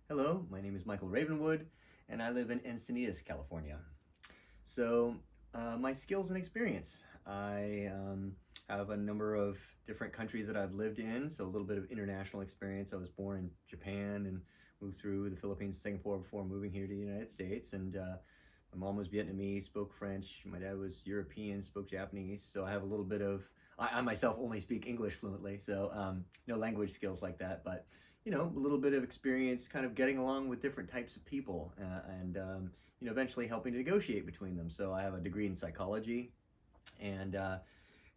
Hello, my name is Michael Ravenwood, and I live in Encinitas, California. So, my skills and experience. I have a number of different countries that I've lived in, so a little bit of international experience. I was born in Japan and moved through the Philippines, Singapore before moving here to the United States. And my mom was Vietnamese, spoke French. My dad was European, spoke Japanese. So I have a little bit of. I myself only speak English fluently, so no language skills like that. But a little bit of experience, kind of getting along with different types of people, and eventually helping to negotiate between them. So I have a degree in psychology, and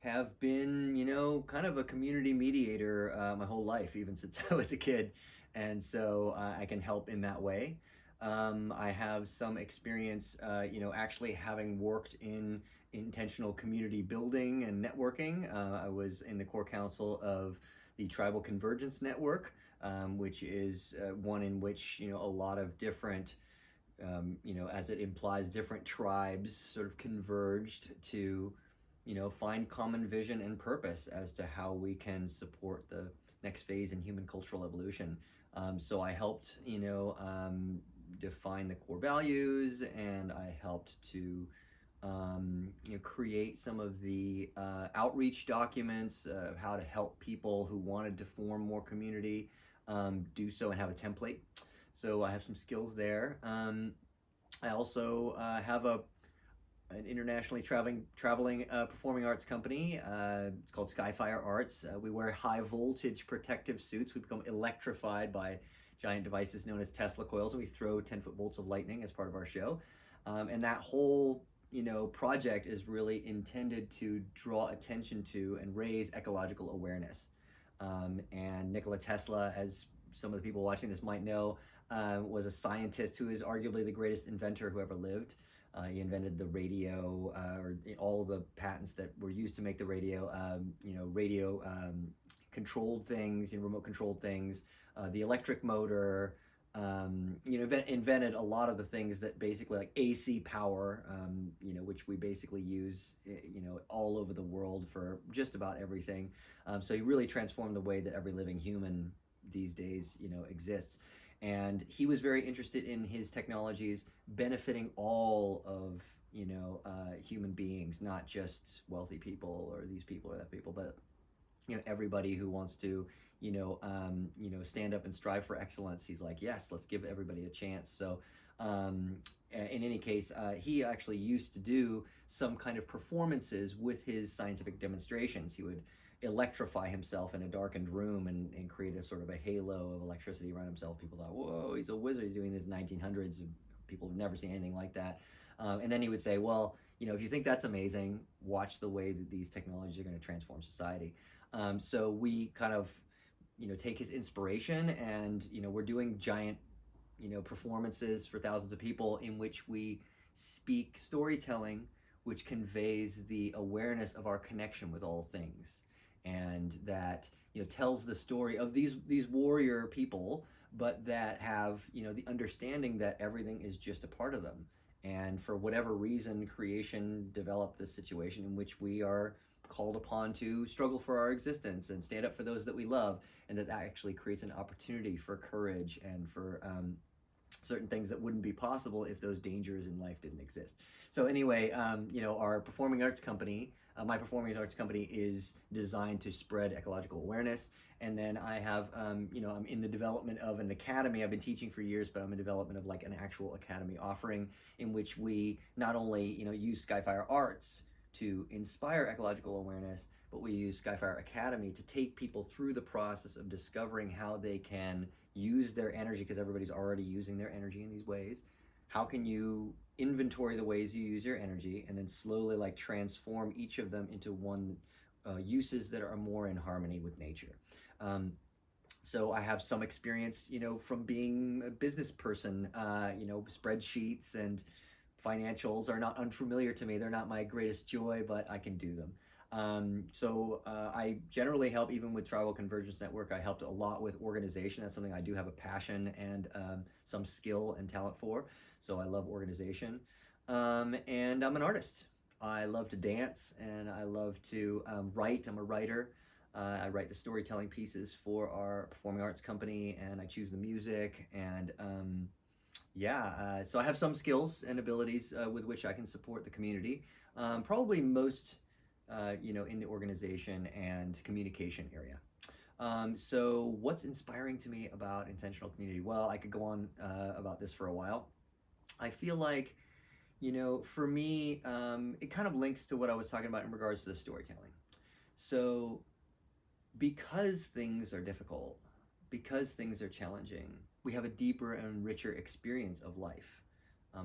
have been, kind of a community mediator my whole life, even since I was a kid. And so I can help in that way. I have some experience, actually having worked in intentional community building and networking. I was in the core council of the Tribal Convergence Network, which is one in which, a lot of different as it implies, different tribes sort of converged to, find common vision and purpose as to how we can support the next phase in human cultural evolution. So I helped, define the core values, and I helped to, create some of the outreach documents of how to help people who wanted to form more community do so and have a template. So I have some skills there. I also have an internationally traveling performing arts company. It's called Skyfire Arts. We wear high voltage protective suits. We become electrified by giant devices known as Tesla coils, and we throw 10-foot bolts of lightning as part of our show. And that whole project is really intended to draw attention to and raise ecological awareness. And Nikola Tesla, as some of the people watching this might know, was a scientist who is arguably the greatest inventor who ever lived. He invented the radio, or all of the patents that were used to make the radio, radio controlled things, remote controlled things, the electric motor, invented a lot of the things that basically, like AC power, which we basically use, all over the world for just about everything. So he really transformed the way that every living human these days, exists. And he was very interested in his technologies benefiting all of, human beings, not just wealthy people or these people or that people, but everybody who wants to stand up and strive for excellence. He's like, yes, let's give everybody a chance. So in any case, he actually used to do some kind of performances with his scientific demonstrations. He would electrify himself in a darkened room and create a sort of a halo of electricity around himself. People thought, whoa, he's a wizard. He's doing this in the 1900s. People have never seen anything like that. And then he would say, well, if you think that's amazing, watch the way that these technologies are going to transform society. So we kind of, take his inspiration, and, we're doing giant, performances for thousands of people in which we speak storytelling, which conveys the awareness of our connection with all things, and that tells the story of these warrior people, but that have the understanding that everything is just a part of them. And for whatever reason, creation developed this situation in which we are called upon to struggle for our existence and stand up for those that we love, and that actually creates an opportunity for courage and for certain things that wouldn't be possible if those dangers in life didn't exist. So anyway, our performing arts company, my performing arts company, is designed to spread ecological awareness. And then I have, I'm in the development of an academy. I've been teaching for years, but I'm in development of like an actual academy offering in which we not only, use Skyfire Arts to inspire ecological awareness, but we use Skyfire Academy to take people through the process of discovering how they can use their energy, because everybody's already using their energy in these ways. How can you inventory the ways you use your energy, and then slowly transform each of them into one uses that are more in harmony with nature. So I have some experience, from being a business person. Spreadsheets and financials are not unfamiliar to me. They're not my greatest joy, but I can do them. So I generally help, even with Tribal Convergence Network. I helped a lot with organization. That's something I do have a passion and some skill and talent for. So I love organization. And I'm an artist. I love to dance, and I love to write. I'm a writer. I write the storytelling pieces for our performing arts company, and I choose the music. And so I have some skills and abilities with which I can support the community. Probably most, in the organization and communication area. So what's inspiring to me about intentional community? Well, I could go on about this for a while. I feel like, for me, it kind of links to what I was talking about in regards to the storytelling. So because things are difficult, because things are challenging, we have a deeper and richer experience of life.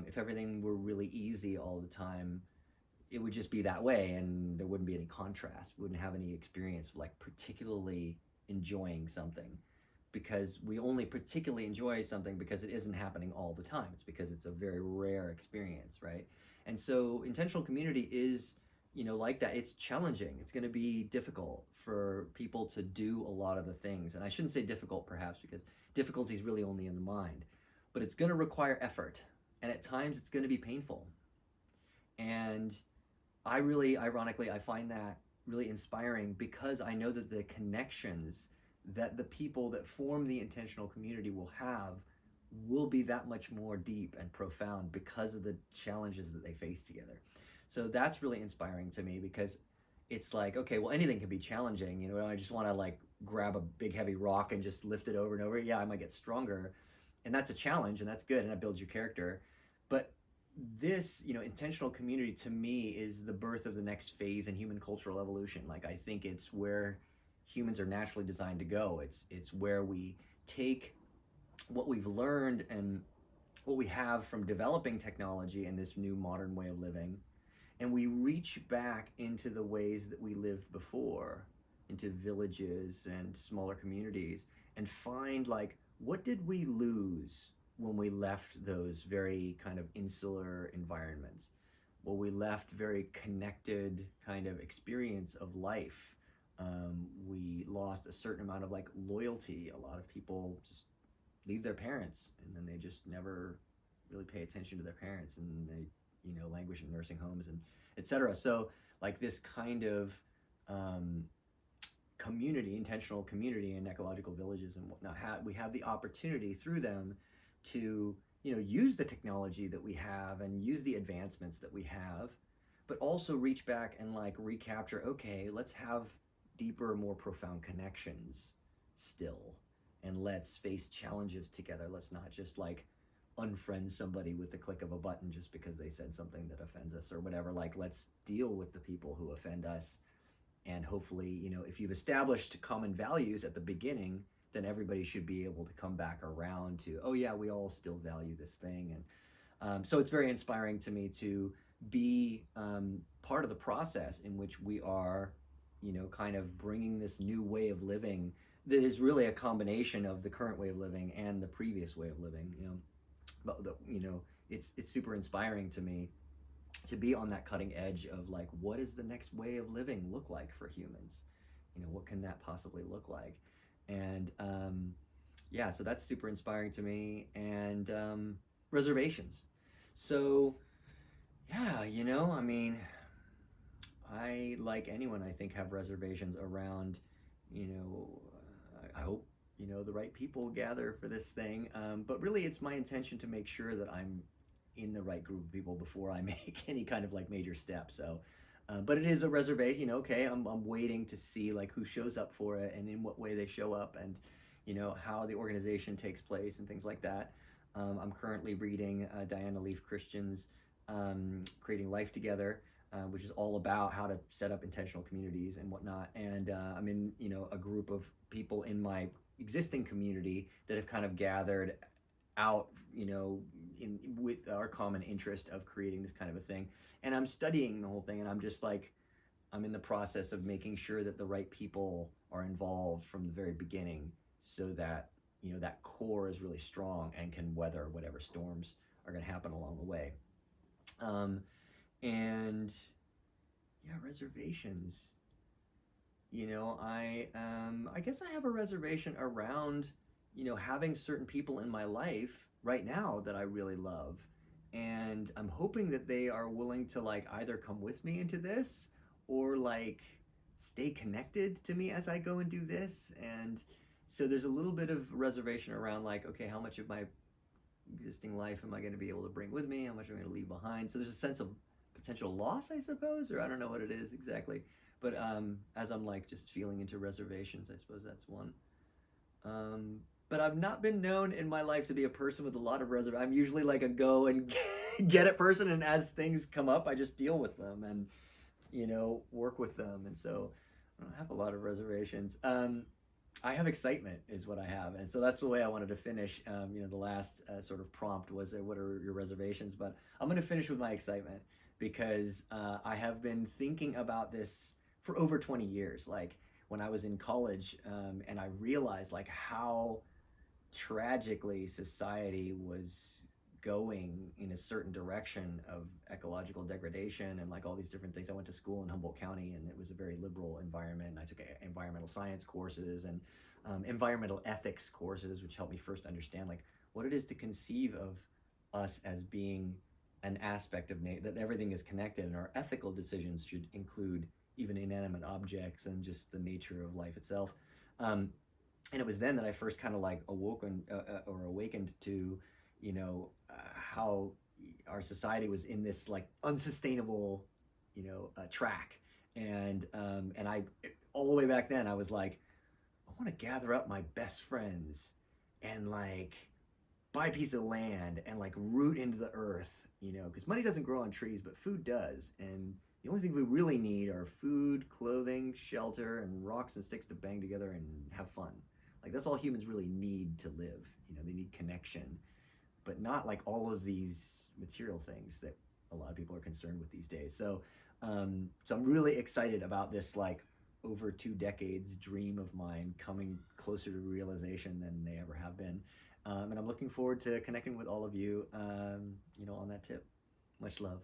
If everything were really easy all the time, it would just be that way, and there wouldn't be any contrast. We wouldn't have any experience of like particularly enjoying something, because we only particularly enjoy something because it isn't happening all the time. It's because it's a very rare experience, right? And so intentional community is, like that. It's challenging. It's going to be difficult for people to do a lot of the things. And I shouldn't say difficult perhaps, because difficulty is really only in the mind, but it's going to require effort. And at times it's going to be painful. And I really, ironically, I find that really inspiring, because I know that the connections that the people that form the intentional community will have will be that much more deep and profound because of the challenges that they face together. So that's really inspiring to me, because it's like, okay, well, anything can be challenging. I just want to like grab a big heavy rock and just lift it over and over. Yeah, I might get stronger. And that's a challenge, and that's good, and that builds your character. But this, intentional community to me is the birth of the next phase in human cultural evolution. Like, I think it's where humans are naturally designed to go. It's where we take what we've learned and what we have from developing technology and this new modern way of living, and we reach back into the ways that we lived before, into villages and smaller communities, and find like, what did we lose when we left those very kind of insular environments? Well, we left very connected kind of experience of life. We lost a certain amount of like loyalty. A lot of people just leave their parents, and then they just never really pay attention to their parents, and they, languish in nursing homes and etc. So like this kind of community, intentional community and ecological villages and whatnot, we have the opportunity through them to, use the technology that we have and use the advancements that we have, but also reach back and like recapture, okay, let's have deeper, more profound connections still, and let's face challenges together. Let's not just like unfriend somebody with the click of a button just because they said something that offends us or whatever. Like, let's deal with the people who offend us. And hopefully, if you've established common values at the beginning, then everybody should be able to come back around to, oh yeah, we all still value this thing. And so it's very inspiring to me to be part of the process in which we are, kind of bringing this new way of living that is really a combination of the current way of living and the previous way of living. But it's super inspiring to me to be on that cutting edge of like, what does the next way of living look like for humans? What can that possibly look like? And so that's super inspiring to me. And reservations. So yeah, I mean, I, like anyone, I think, have reservations around, I hope, the right people gather for this thing. But really, it's my intention to make sure that I'm in the right group of people before I make any kind of like major step. So, but it is a reservation. Okay, I'm waiting to see like who shows up for it and in what way they show up, and how the organization takes place and things like that. I'm currently reading Diana Leaf Christian's Creating Life Together, which is all about how to set up intentional communities and whatnot. And I'm in, a group of people in my existing community that have kind of gathered out, with our common interest of creating this kind of a thing. And I'm studying the whole thing, and I'm just like, I'm in the process of making sure that the right people are involved from the very beginning, so that, that core is really strong and can weather whatever storms are going to happen along the way. And yeah, reservations. I guess I have a reservation around, having certain people in my life right now that I really love, and I'm hoping that they are willing to like either come with me into this, or like stay connected to me as I go and do this. And so there's a little bit of reservation around like, okay, how much of my existing life am I going to be able to bring with me? How much am I going to leave behind? So there's a sense of potential loss, I suppose, or I don't know what it is exactly. But as I'm like just feeling into reservations, I suppose that's one. Um, but I've not been known in my life to be a person with a lot of reservations. I'm usually like a go and get it person, and as things come up, I just deal with them and work with them. And so I don't have a lot of reservations. I have excitement, is what I have, and so that's the way I wanted to finish. The last sort of prompt was, "What are your reservations?" But I'm going to finish with my excitement because I have been thinking about this for over 20 years. Like when I was in college, and I realized like how tragically society was going in a certain direction of ecological degradation and like all these different things. I went to school in Humboldt County, and it was a very liberal environment. I took environmental science courses and environmental ethics courses, which helped me first understand like what it is to conceive of us as being an aspect of nature, that everything is connected, and our ethical decisions should include even inanimate objects and just the nature of life itself. And it was then that I first kind of like awakened to, how our society was in this like unsustainable, track. And I, all the way back then, I was like, I want to gather up my best friends and like buy a piece of land and like root into the earth, because money doesn't grow on trees, but food does. And the only thing we really need are food, clothing, shelter, and rocks and sticks to bang together and have fun. Like that's all humans really need to live. They need connection, but not like all of these material things that a lot of people are concerned with these days. So I'm really excited about this like over 2 decades dream of mine coming closer to realization than they ever have been. And I'm looking forward to connecting with all of you, on that tip. Much love.